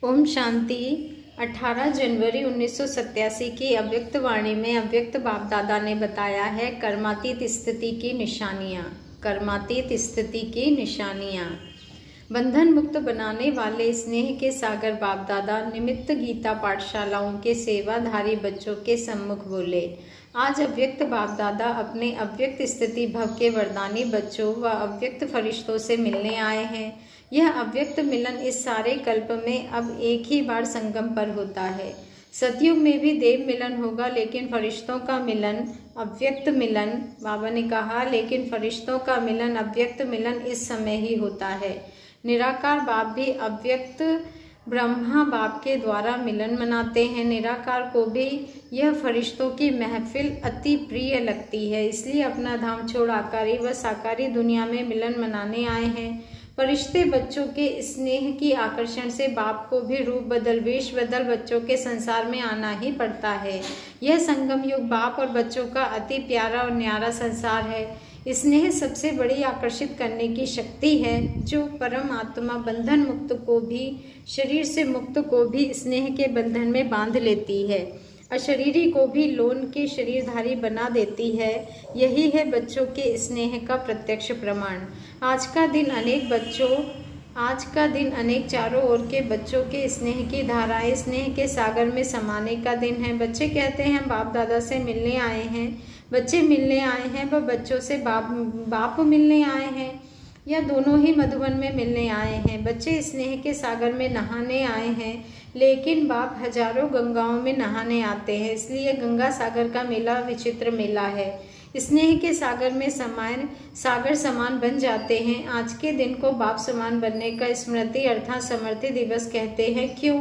ओम शांति। 18 जनवरी 1987 की अव्यक्त वाणी में अव्यक्त बाप दादा ने बताया है कर्मातीत स्थिति की निशानियाँ। कर्मातीत स्थिति की निशानियाँ। बंधन मुक्त बनाने वाले स्नेह के सागर बाप दादा निमित्त गीता पाठशालाओं के सेवाधारी बच्चों के सम्मुख बोले। आज अव्यक्त बाप दादा अपने अव्यक्त स्थिति भव के वरदानी बच्चों व अव्यक्त फरिश्तों से मिलने आए हैं। यह अव्यक्त मिलन इस सारे कल्प में अब एक ही बार संगम पर होता है। सतयुग में भी देव मिलन होगा, लेकिन फरिश्तों का मिलन अव्यक्त मिलन, बाबा ने कहा, लेकिन फरिश्तों का मिलन अव्यक्त मिलन इस समय ही होता है। निराकार बाप भी अव्यक्त ब्रह्मा बाप के द्वारा मिलन मनाते हैं। निराकार को भी यह फरिश्तों की महफिल अति प्रिय लगती है, इसलिए अपना धाम छोड़ आकारी व साकारी दुनिया में मिलन मनाने आए हैं। फरिश्ते बच्चों के स्नेह की आकर्षण से बाप को भी रूप बदल वेश बदल बच्चों के संसार में आना ही पड़ता है। यह संगम युग बाप और बच्चों का अति प्यारा और न्यारा संसार है। स्नेह सबसे बड़ी आकर्षित करने की शक्ति है, जो परम आत्मा बंधन मुक्त को भी, शरीर से मुक्त को भी स्नेह के बंधन में बांध लेती है, अशरीरी को भी लोन के शरीरधारी बना देती है। यही है बच्चों के स्नेह का प्रत्यक्ष प्रमाण। आज का दिन अनेक चारों ओर के बच्चों के स्नेह की धाराएं स्नेह के सागर में समाने का दिन है। बच्चे कहते हैं बाप दादा से मिलने आए हैं, बच्चे मिलने आए हैं, वह बच्चों से बाप मिलने आए हैं, या दोनों ही मधुबन में मिलने आए हैं। बच्चे स्नेह के सागर में नहाने आए हैं, लेकिन बाप हजारों गंगाओं में नहाने आते हैं, इसलिए गंगा सागर का मेला विचित्र मेला है। स्नेह के सागर में सागर समान बन जाते हैं। आज के दिन को बाप समान बनने का स्मृति अर्थात समर्थि दिवस कहते हैं। क्यों?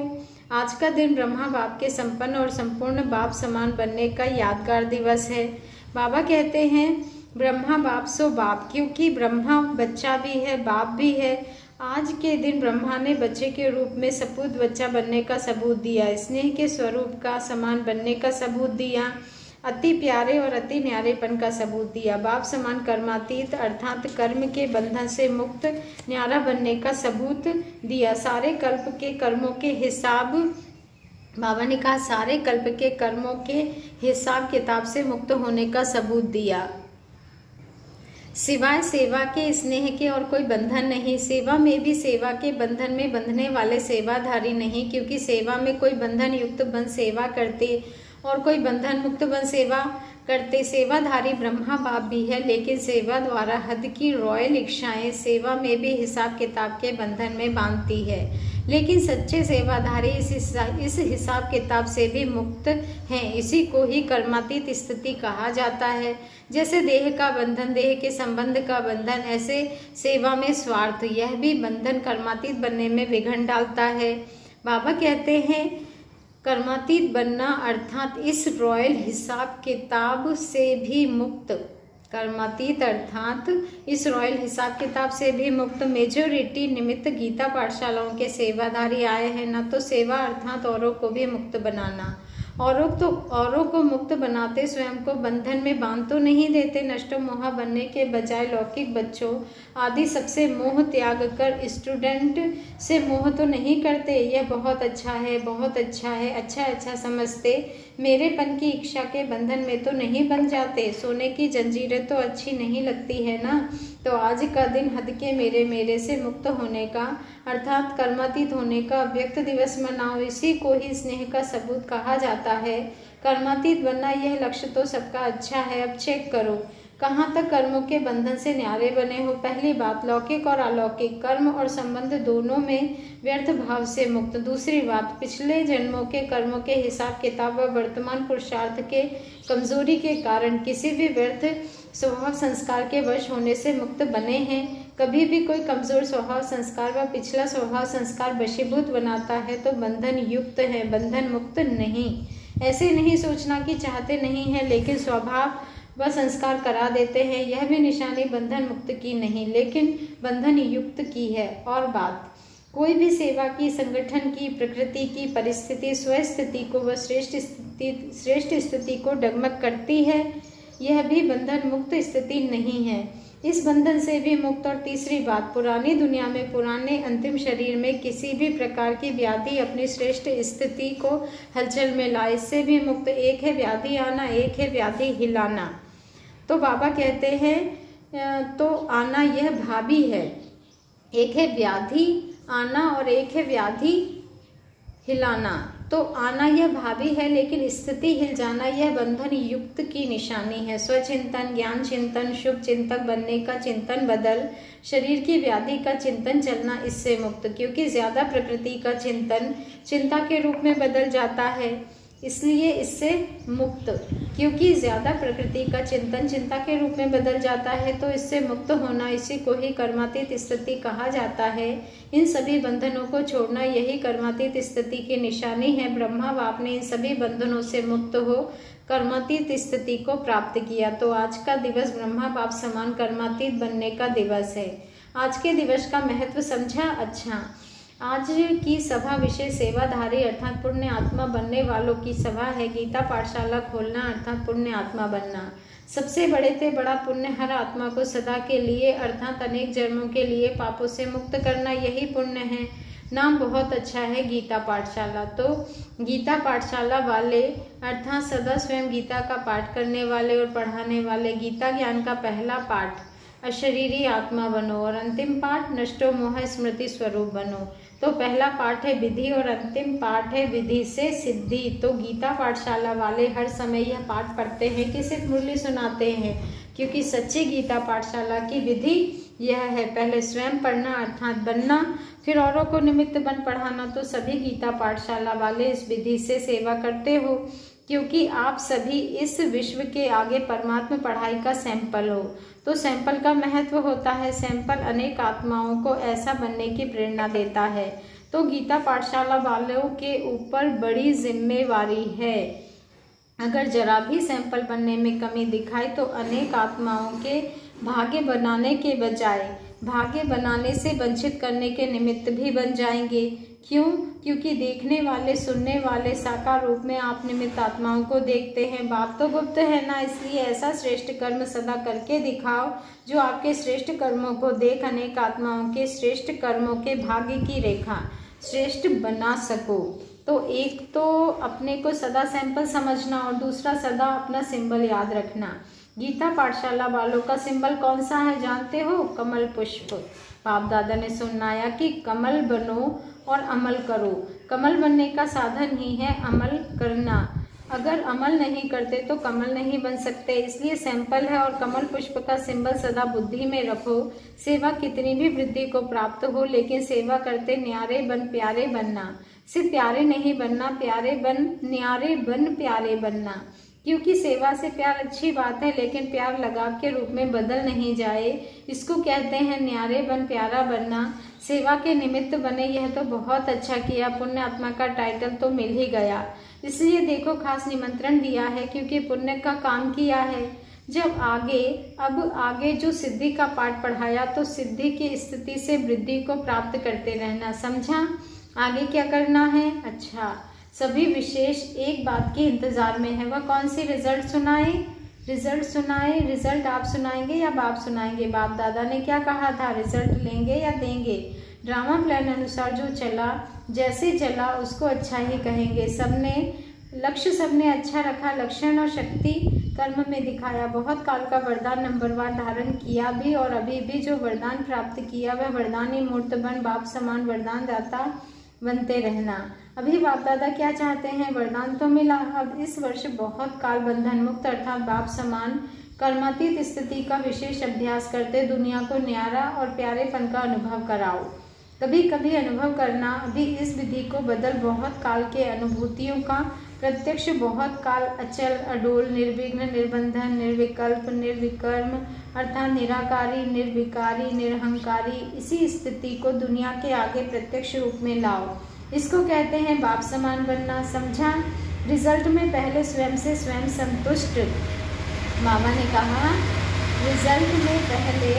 आज का दिन ब्रह्मा बाप के संपन्न और संपूर्ण बाप समान बनने का यादगार दिवस है। बाबा कहते हैं ब्रह्मा बाप सो बाप, क्योंकि ब्रह्मा बच्चा भी है, बाप भी है। आज के दिन ब्रह्मा ने बच्चे के रूप में सपूत बच्चा बनने का सबूत दिया, स्नेह के स्वरूप का समान बनने का सबूत दिया, अति प्यारे और अति न्यारेपन का सबूत दिया। बाप समान कर्मातीत अर्थात कर्म के बंधन से मुक्त न्यारा बनने का सबूत दिया। सारे कल्प के कर्मों के हिसाब, बाबा ने कहा, सारे कल्प के कर्मों के हिसाब किताब से मुक्त होने का सबूत दिया। सिवाय सेवा के स्नेह के और कोई बंधन नहीं। सेवा में भी सेवा के बंधन में बंधने वाले सेवाधारी नहीं, क्योंकि सेवा में कोई बंधन युक्त बन सेवा करते और कोई बंधन मुक्त बन सेवा करते। सेवाधारी ब्रह्मा बाप भी है, लेकिन सेवा द्वारा हद की रॉयल इच्छाएं सेवा में भी हिसाब किताब के बंधन में बांधती है। लेकिन सच्चे सेवाधारी इस हिसाब किताब से भी मुक्त हैं। इसी को ही कर्मातीत स्थिति कहा जाता है। जैसे देह का बंधन, देह के संबंध का बंधन, ऐसे सेवा में स्वार्थ, यह भी बंधन कर्मातीत बनने में विघ्न डालता है। बाबा कहते हैं कर्मातीत बनना अर्थात इस रॉयल हिसाब किताब से भी मुक्त, कर्मातीत अर्थात इस रॉयल हिसाब किताब से भी मुक्त। मेजोरिटी निमित्त गीता पाठशालाओं के सेवाधारी आए हैं, न तो सेवा अर्थात औरों को भी मुक्त बनाना। औरों को मुक्त बनाते, स्वयं को बंधन में बांध तो नहीं देते। नष्ट मोह बनने के बजाय लौकिक बच्चों आदि सबसे मोह त्याग कर स्टूडेंट से मोह तो नहीं करते। यह बहुत अच्छा है, बहुत अच्छा है, अच्छा अच्छा समझते। मेरेपन की इच्छा के बंधन में तो नहीं बन जाते। सोने की जंजीरें तो अच्छी नहीं लगती है ना। तो आज का दिन हद के मेरे से मुक्त होने का अर्थात कर्मातीत होने का अव्यक्त दिवस मनाओ। इसी को ही स्नेह का सबूत कहा जाता है। कर्मातीत बनना यह लक्ष्य तो सबका अच्छा है। अब चेक करो कहाँ तक कर्मों के बंधन से न्यारे बने हो। पहली बात, लौकिक और अलौकिक कर्म और संबंध दोनों में व्यर्थ भाव से मुक्त। दूसरी बात, पिछले जन्मों के कर्मों के हिसाब किताब व वर्तमान पुरुषार्थ के कमजोरी के कारण किसी भी व्यर्थ स्वभाव संस्कार के वश होने से मुक्त बने हैं। कभी भी कोई कमजोर स्वभाव संस्कार व पिछला स्वभाव संस्कार वशीभूत बनाता है तो बंधन युक्त है, बंधन मुक्त नहीं। ऐसे नहीं सोचना कि चाहते नहीं है लेकिन स्वभाव व संस्कार करा देते हैं। यह भी निशानी बंधन मुक्त की नहीं, लेकिन बंधन युक्त की है। और बात, कोई भी सेवा की, संगठन की, प्रकृति की परिस्थिति स्वस्थिति को व श्रेष्ठ स्थिति को डगमग करती है, यह भी बंधन मुक्त स्थिति नहीं है। इस बंधन से भी मुक्त। और तीसरी बात, पुरानी दुनिया में पुराने अंतिम शरीर में किसी भी प्रकार की व्याधि अपनी श्रेष्ठ स्थिति को हलचल में लाए, इससे भी मुक्त। एक है व्याधि आना, एक है व्याधि हिलाना। तो बाबा कहते हैं तो आना यह भावी है, एक है व्याधि आना और एक है व्याधि हिलाना। तो आना यह भावी है, लेकिन स्थिति हिल जाना यह बंधन युक्त की निशानी है। स्वचिंतन, ज्ञान चिंतन, शुभ चिंतक बनने का चिंतन बदल, शरीर की व्याधि का चिंतन चलना, इससे मुक्त। क्योंकि ज्यादा प्रकृति का चिंतन चिंता के रूप में बदल जाता है, इसलिए इससे मुक्त। क्योंकि ज्यादा प्रकृति का चिंतन चिंता के रूप में बदल जाता है, तो इससे मुक्त होना, इसी को ही कर्मातीत स्थिति कहा जाता है। इन सभी बंधनों को छोड़ना यही कर्मातीत स्थिति की निशानी है। ब्रह्मा बाप ने इन सभी बंधनों से मुक्त हो कर्मातीत स्थिति को प्राप्त किया। तो आज का दिवस ब्रह्मा बाप समान कर्मातीत बनने का दिवस है। आज के दिवस का महत्व समझा? अच्छा, आज की सभा विषय सेवाधारी अर्थात पुण्य आत्मा बनने वालों की सभा है। गीता पाठशाला खोलना अर्थात पुण्य आत्मा बनना। सबसे बड़े से बड़ा पुण्य हर आत्मा को सदा के लिए अर्थात अनेक जन्मों के लिए पापों से मुक्त करना, यही पुण्य है। नाम बहुत अच्छा है, गीता पाठशाला। तो गीता पाठशाला वाले अर्थात सदा स्वयं गीता का पाठ करने वाले और पढ़ाने वाले, गीता ज्ञान का पहला पाठ अशरीरी आत्मा बनो और अंतिम पाठ नष्टो मोह स्मृति स्वरूप बनो। तो पहला पाठ है विधि और अंतिम पाठ है विधि से सिद्धि। तो गीता पाठशाला वाले हर समय यह पाठ पढ़ते हैं कि सिर्फ मुरली सुनाते हैं, क्योंकि सच्ची गीता पाठशाला की विधि यह है, पहले स्वयं पढ़ना अर्थात बनना, फिर औरों को निमित्त बन पढ़ाना। तो सभी गीता पाठशाला वाले इस विधि से सेवा करते हो, क्योंकि आप सभी इस विश्व के आगे परमात्मा पढ़ाई का सैंपल हो। तो सैंपल का महत्व होता है, सैंपल अनेक आत्माओं को ऐसा बनने की प्रेरणा देता है। तो गीता पाठशाला वालों के ऊपर बड़ी जिम्मेवारी है। अगर जरा भी सैंपल बनने में कमी दिखाई तो अनेक आत्माओं के भाग्य बनाने के बजाय भाग्य बनाने से वंचित करने के निमित्त भी बन जाएंगे। क्यों? क्योंकि देखने वाले सुनने वाले साकार रूप में आप निमित्त आत्माओं को देखते हैं। बाप तो गुप्त है ना, इसलिए ऐसा श्रेष्ठ कर्म सदा करके दिखाओ जो आपके श्रेष्ठ कर्मों को देख अनेक आत्माओं के श्रेष्ठ कर्मों के भाग्य की रेखा श्रेष्ठ बना सको। तो एक तो अपने को सदा सैंपल समझना और दूसरा सदा अपना सिंबल याद रखना। गीता पाठशाला वालों का सिंबल कौन सा है जानते हो? कमल पुष्प। बाप दादा ने सुनाया कि कमल बनो और अमल करो। कमल बनने का साधन ही है अमल करना। अगर अमल नहीं करते तो कमल नहीं बन सकते, इसलिए सैंपल है और कमल पुष्प का सिंबल सदा बुद्धि में रखो। सेवा कितनी भी वृद्धि को प्राप्त हो, लेकिन सेवा करते न्यारे बन प्यारे बनना। सिर्फ प्यारे नहीं बनना, प्यारे बन न्यारे बन प्यारे बनना। क्योंकि सेवा से प्यार अच्छी बात है, लेकिन प्यार लगाव के रूप में बदल नहीं जाए, इसको कहते हैं न्यारे बन प्यारा बनना। सेवा के निमित्त बने, यह तो बहुत अच्छा किया, पुण्य आत्मा का टाइटल तो मिल ही गया। इसलिए देखो खास निमंत्रण दिया है, क्योंकि पुण्य का काम किया है। जब अब आगे जो सिद्धि का पाठ पढ़ाया, तो सिद्धि की स्थिति से वृद्धि को प्राप्त करते रहना। समझा? आगे क्या करना है? अच्छा, सभी विशेष एक बात के इंतजार में है। वह कौन सी? रिजल्ट सुनाए। रिजल्ट सुनाए। रिजल्ट आप सुनाएंगे या बाप सुनाएंगे? बाप दादा ने क्या कहा था? रिजल्ट लेंगे या देंगे? ड्रामा प्लान अनुसार जो चला, जैसे चला उसको अच्छा ही कहेंगे। सबने लक्ष्य सबने अच्छा रखा, लक्षण और शक्ति कर्म में दिखाया। बहुत काल का वरदान नंबरवार धारण किया भी और अभी भी जो वरदान प्राप्त किया वह वरदान ही मूर्त बन बाप समान वरदान दाता बनते रहना। अभी बाप दादा क्या चाहते हैं? वरदान तो मिला, अब इस वर्ष बहुत काल बंधन मुक्त अर्थात बाप समान कर्मातीत स्थिति का विशेष अभ्यास करते दुनिया को न्यारा और प्यारेपन का अनुभव कराओ। कभी कभी अनुभव करना। अभी इस विधि को बदल बहुत काल के अनुभूतियों का प्रत्यक्ष, बहुत काल अचल अडोल निर्विघ्न निर्बंधन निर्विकल्प निर्विकर्म अर्थात निराकारी निर्विकारी निरहंकारी, इसी स्थिति को दुनिया के आगे प्रत्यक्ष रूप में लाओ। इसको कहते हैं बाप समान बनना। समझा? रिजल्ट में पहले स्वयं से स्वयं संतुष्ट। बाबा ने कहा रिजल्ट में पहले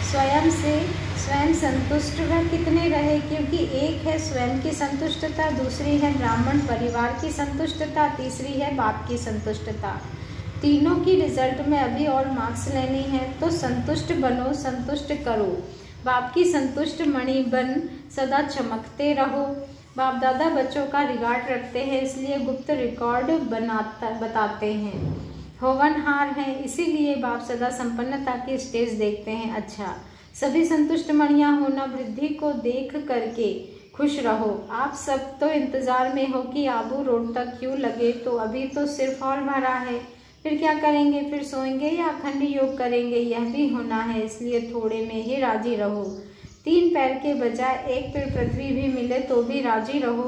स्वयं से स्वयं संतुष्ट वह कितने रहे, क्योंकि एक है स्वयं की संतुष्टता, दूसरी है ब्राह्मण परिवार की संतुष्टता, तीसरी है बाप की संतुष्टता। तीनों की रिजल्ट में अभी और मार्क्स लेनी है तो संतुष्ट बनो, संतुष्ट करो। बाप की संतुष्ट मणि बन सदा चमकते रहो। बाप दादा बच्चों का रिकॉर्ड रखते हैं, इसलिए गुप्त रिकॉर्ड बताते हैं। होवनहार हैं, इसीलिए बाप सदा संपन्नता की स्टेज देखते हैं। अच्छा, सभी संतुष्ट मणियाँ होना, वृद्धि को देख करके खुश रहो। आप सब तो इंतजार में हो कि आबू रोड तक क्यों लगे, तो अभी तो सिर्फ हॉल भरा है, फिर क्या करेंगे, फिर सोएंगे या अखंड योग करेंगे, यह भी होना है, इसलिए थोड़े में ही राजी रहो। 3 पैर के बजाय 1 पैर पृथ्वी भी मिले तो भी राजी रहो।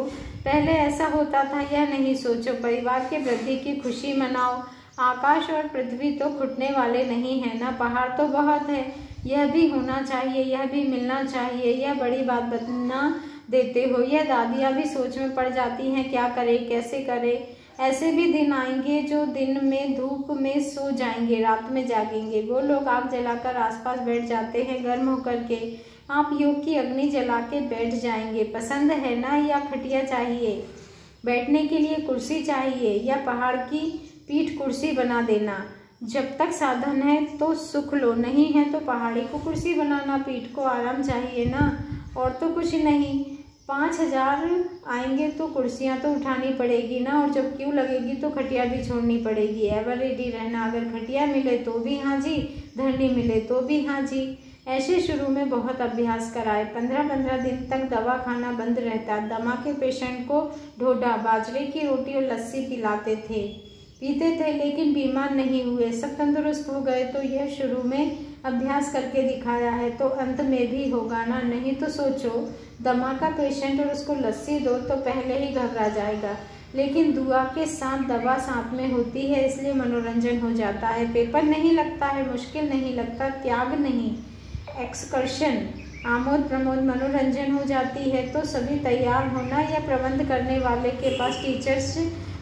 पहले ऐसा होता था यह नहीं सोचो, परिवार के वृद्धि की खुशी मनाओ। आकाश और पृथ्वी तो घुटने वाले नहीं है ना, पहाड़ तो बहुत है, यह भी होना चाहिए, यह भी मिलना चाहिए, यह बड़ी बात बता देते हो। यह दादियाँ भी सोच में पड़ जाती हैं, क्या करे कैसे करे। ऐसे भी दिन आएंगे जो दिन में धूप में सो जाएंगे, रात में जागेंगे। वो लोग आग जलाकर आसपास बैठ जाते हैं गर्म होकर के, आप योग की अग्नि जला के बैठ जाएंगे। पसंद है ना, या खटिया चाहिए, बैठने के लिए कुर्सी चाहिए, या पहाड़ की पीठ कुर्सी बना देना। जब तक साधन है तो सुख लो, नहीं है तो पहाड़ी को कुर्सी बनाना, पीठ को आराम चाहिए ना, और तो कुछ नहीं। 5000 आएंगे तो कुर्सियाँ तो उठानी पड़ेगी ना, और जब क्यों लगेगी तो खटिया भी छोड़नी पड़ेगी। एवर रेडी रहना, अगर खटिया मिले तो भी हाँ जी, धरनी मिले तो भी हाँ जी। ऐसे शुरू में बहुत अभ्यास कराए, 15-15 दिन तक दवा खाना बंद रहता। दमा के पेशेंट को ढोडा, बाजरे की रोटी और लस्सी पिलाते थे, पीते थे, लेकिन बीमार नहीं हुए, सब तंदुरुस्त हो गए। तो यह शुरू में अभ्यास करके दिखाया है, तो अंत में भी होगा ना। नहीं तो सोचो, दमा का पेशेंट और उसको लस्सी दो तो पहले ही घबरा जाएगा, लेकिन दुआ के साथ दवा साथ में होती है, इसलिए मनोरंजन हो जाता है। पेपर नहीं लगता है, मुश्किल नहीं लगता, त्याग नहीं, एक्सकर्शन, आमोद प्रमोद, मनोरंजन हो जाती है। तो सभी तैयार होना, या प्रबंध करने वाले के पास टीचर्स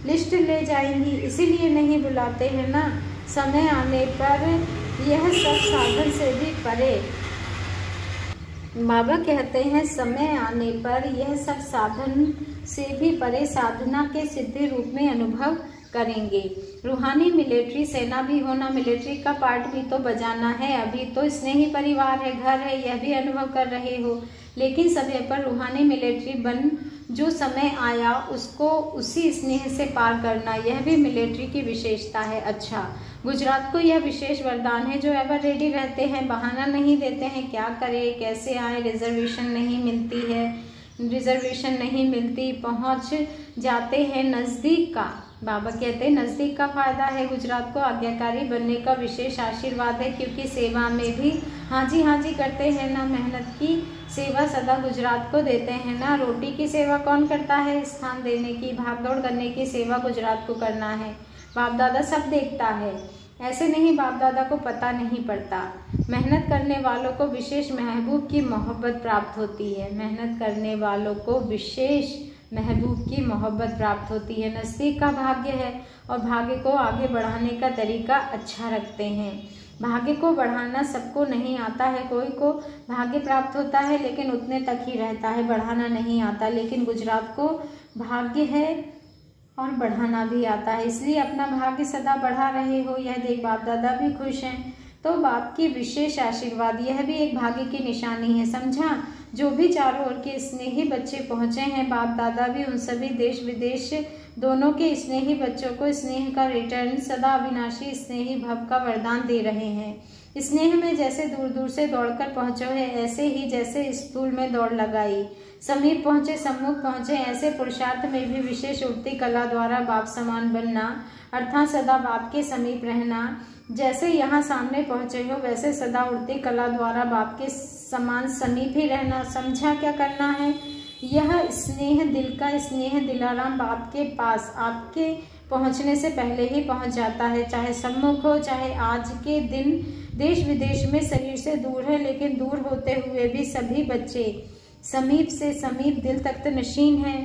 लिस्ट ले जाएंगी, इसीलिए नहीं बुलाते हैं ना। समय आने पर यह सब साधन से भी परे, बाबा कहते हैं समय आने पर यह सब साधन से भी परे साधना के सिद्धि रूप में अनुभव करेंगे। रूहानी मिलिट्री सेना भी होना, मिलिट्री का पार्ट भी तो बजाना है। अभी तो स्नेही परिवार है, घर है, यह भी अनुभव कर रहे हो, लेकिन समय पर रूहानी मिलिट्री बन जो समय आया उसको उसी स्नेह से पार करना, यह भी मिलिट्री की विशेषता है। अच्छा, गुजरात को यह विशेष वरदान है जो एवर रेडी रहते हैं, बहाना नहीं देते हैं, क्या करें कैसे आए, रिजर्वेशन नहीं मिलती है, रिजर्वेशन नहीं मिलती, पहुंच जाते हैं नज़दीक का। बाबा कहते हैं नज़दीक का फायदा है। गुजरात को आज्ञाकारी बनने का विशेष आशीर्वाद है, क्योंकि सेवा में भी हाँ जी करते हैं ना। मेहनत की सेवा सदा गुजरात को देते हैं ना। रोटी की सेवा कौन करता है, स्थान देने की, भागदौड़ करने की सेवा गुजरात को करना है। बाप दादा सब देखता है, ऐसे नहीं बाप दादा को पता नहीं पड़ता। मेहनत करने वालों को विशेष महबूब की मोहब्बत प्राप्त होती है, मेहनत करने वालों को विशेष महबूब की मोहब्बत प्राप्त होती है। नज़दीक का भाग्य है, और भाग्य को आगे बढ़ाने का तरीका अच्छा रखते हैं। भाग्य को बढ़ाना सबको नहीं आता है, कोई को भाग्य प्राप्त होता है लेकिन उतने तक ही रहता है, बढ़ाना नहीं आता। लेकिन गुजरात को भाग्य है और बढ़ाना भी आता है, इसलिए अपना भाग्य सदा बढ़ा रहे हो। यह देख बाप दादा भी खुश हैं, तो बाप की विशेष आशीर्वाद, यह भी एक भाग्य की निशानी है, समझा। जो भी चारों ओर के स्नेही बच्चे पहुँचे हैं, बाप दादा भी उन सभी देश विदेश दोनों के स्नेही बच्चों को स्नेह का रिटर्न, सदा अविनाशी स्नेही भव का वरदान दे रहे हैं। स्नेह में जैसे दूर दूर से दौड़कर पहुँचो है, ऐसे ही जैसे स्कूल में दौड़ लगाई, समीप पहुँचे, सम्मुख पहुँचे, ऐसे पुरुषार्थ में भी विशेष उड़ती कला द्वारा बाप समान बनना, अर्थात सदा बाप के समीप रहना। जैसे यहाँ सामने पहुँचे हो, वैसे सदा उड़ती कला द्वारा बाप के समान समीप ही रहना। समझा क्या करना है? यह स्नेह, दिल का स्नेह दिलाराम बाप के पास आपके पहुँचने से पहले ही पहुँच जाता है, चाहे सम्मुख हो, चाहे आज के दिन देश विदेश में शरीर से दूर है, लेकिन दूर होते हुए भी सभी बच्चे समीप से समीप दिल तक नशीन है।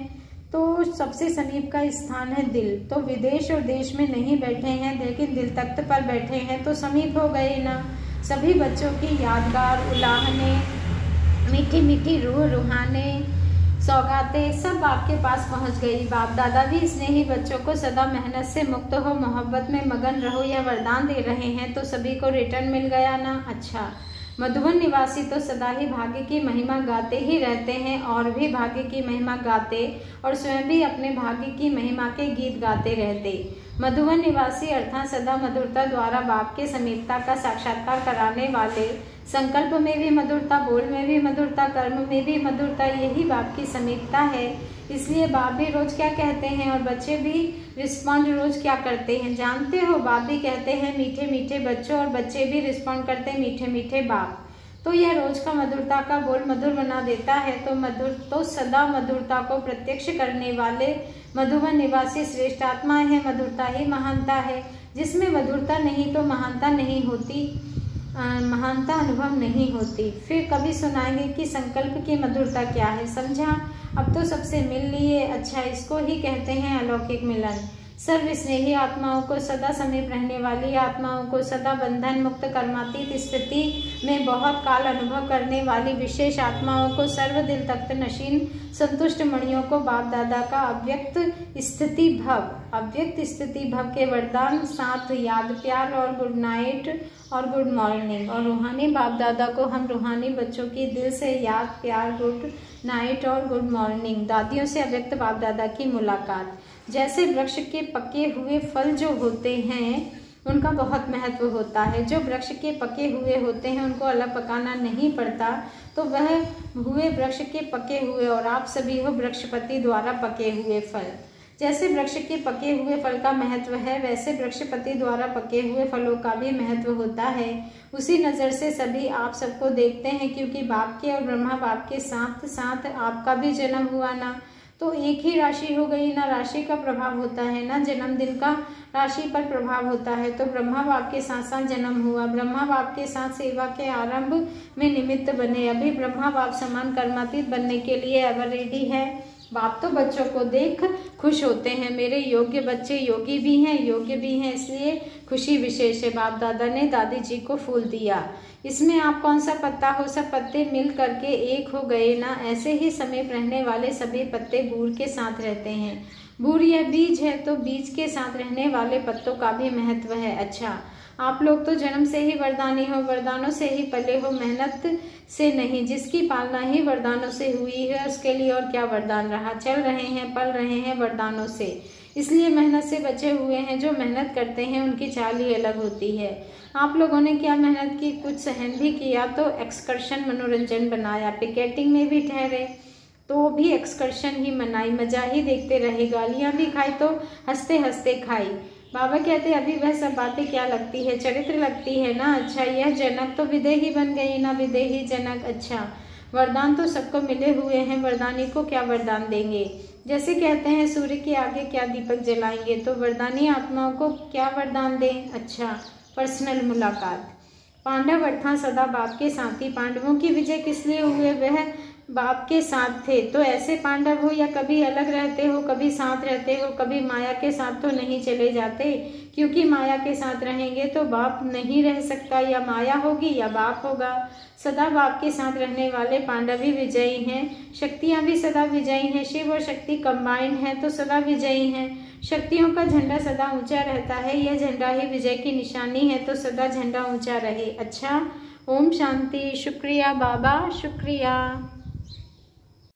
तो सबसे समीप का स्थान है दिल। तो विदेश और देश में नहीं बैठे हैं, लेकिन दिल तख्त पर बैठे हैं, तो समीप हो गए ना। सभी बच्चों की यादगार उलाहने, मीठी मीठी रूह रूहाने, सौगातें सब आपके पास पहुंच गई। बाप दादा भी स्नेही बच्चों को सदा मेहनत से मुक्त हो, मोहब्बत में मगन रहो यह वरदान दे रहे हैं, तो सभी को रिटर्न मिल गया ना। अच्छा, मधुबन निवासी तो सदा ही भाग्य की महिमा गाते ही रहते हैं और भी भाग्य की महिमा गाते और स्वयं भी अपने भाग्य की महिमा के गीत गाते रहते। मधुबन निवासी अर्थात सदा मधुरता द्वारा बाप के समीपता का साक्षात्कार कराने वाले, संकल्प में भी मधुरता, बोल में भी मधुरता, कर्म में भी मधुरता, यही बाप की समीपता है। इसलिए बाप भी रोज क्या कहते हैं और बच्चे भी रिस्पॉन्ड रोज क्या करते हैं जानते हो। बाप भी कहते हैं मीठे मीठे बच्चों और बच्चे भी रिस्पॉन्ड करते हैं मीठे मीठे बाप। तो यह रोज का मधुरता का बोल मधुर बना देता है। तो सदा मधुरता को प्रत्यक्ष करने वाले मधुबन निवासी श्रेष्ठ आत्मा है। मधुरता ही महानता है। जिसमें मधुरता नहीं तो महानता नहीं होती, महानता अनुभव नहीं होती। फिर कभी सुनाएंगे कि संकल्प की मधुरता क्या है, समझा। अब तो सबसे मिल लिए। अच्छा, इसको ही कहते हैं अलौकिक मिलन। सर्व स्नेही आत्माओं को, सदा समीप रहने वाली आत्माओं को, सदा बंधन मुक्त कर्मातीत स्थिति में बहुत काल अनुभव करने वाली विशेष आत्माओं को, सर्व दिल तख्त नशीन संतुष्ट मणियों को बाप दादा का अव्यक्त स्थिति भव के वरदान, साथ याद, प्यार और गुड नाइट और गुड मॉर्निंग। और रूहानी बाप दादा को हम रूहानी बच्चों की दिल से याद, प्यार, गुड नाइट और गुड मॉर्निंग। दादियों से अव्यक्त बाप दादा की मुलाकात। जैसे वृक्ष के पके हुए फल जो होते हैं उनका बहुत महत्व होता है। जो वृक्ष के पके हुए होते हैं उनको अलग पकाना नहीं पड़ता, तो वह हुए वृक्ष के पके हुए और आप सभी हो वृक्षपति द्वारा पके हुए फल। जैसे वृक्ष के पके हुए फल का महत्व है, वैसे वृक्षपति द्वारा पके हुए फलों का भी महत्व होता है। उसी नज़र से सभी आप सबको देखते हैं, क्योंकि बाप के और ब्रह्मा बाप के साथ साथ आपका भी जन्म हुआ ना। तो एक ही राशि हो गई ना, राशि का प्रभाव होता है ना, जन्मदिन का राशि पर प्रभाव होता है। तो ब्रह्मा बाप के साथ साथ जन्म हुआ, ब्रह्मा बाप के साथ सेवा के आरंभ में निमित्त बने। अभी ब्रह्मा बाप समान कर्मातीत बनने के लिए एवर रेडी है। बाप तो बच्चों को देख खुश होते हैं, मेरे योग्य बच्चे योगी भी हैं, इसलिए खुशी विशेष है। बाप दादा ने दादी जी को फूल दिया, इसमें आप कौन सा पत्ता हो, सब पत्ते मिल करके एक हो गए ना। ऐसे ही समीप रहने वाले सभी पत्ते बूर के साथ रहते हैं। बूर यह बीज है, तो बीज के साथ रहने वाले पत्तों का भी महत्व है। अच्छा, आप लोग तो जन्म से ही वरदानी हो, वरदानों से ही पले हो, मेहनत से नहीं। जिसकी पालना ही वरदानों से हुई है उसके लिए और क्या वरदान रहा। चल रहे हैं, पल रहे हैं वरदानों से, इसलिए मेहनत से बचे हुए हैं। जो मेहनत करते हैं उनकी चाल ही अलग होती है। आप लोगों ने क्या मेहनत की, कुछ सहन भी किया तो एक्सकर्शन मनोरंजन बनाया, पिकेटिंग में भी ठहरे तो भी एक्सकर्शन ही मनाई, मजा ही देखते रहे, गालियाँ भी खाई तो हंसते हंसते खाई। बाबा कहते अभी वह सब बातें क्या लगती है, चरित्र लगती है ना। अच्छा, यह जनक तो विदेही बन गई ना, विदेही जनक। अच्छा, वरदान तो सबको मिले हुए हैं, वरदानी को क्या वरदान देंगे। जैसे कहते हैं सूर्य के आगे क्या दीपक जलाएंगे, तो वरदानी आत्माओं को क्या वरदान दें। अच्छा, पर्सनल मुलाकात। पांडव अर्थात सदा बाप के साथी। पांडवों की विजय किस लिए हुए, वह बाप के साथ थे। तो ऐसे पांडव हो या कभी अलग रहते हो, कभी साथ रहते हो, कभी माया के साथ तो नहीं चले जाते, क्योंकि माया के साथ रहेंगे तो बाप नहीं रह सकता, या माया होगी या बाप होगा। सदा बाप के साथ रहने वाले पांडव ही विजयी हैं। शक्तियाँ भी सदा विजयी हैं, शिव और शक्ति कंबाइंड है तो सदा विजयी हैं। शक्तियों का झंडा सदा ऊंचा रहता है, यह झंडा ही विजय की निशानी है, तो सदा झंडा ऊंचा रहे। अच्छा, ओम शांति। शुक्रिया बाबा, शुक्रिया।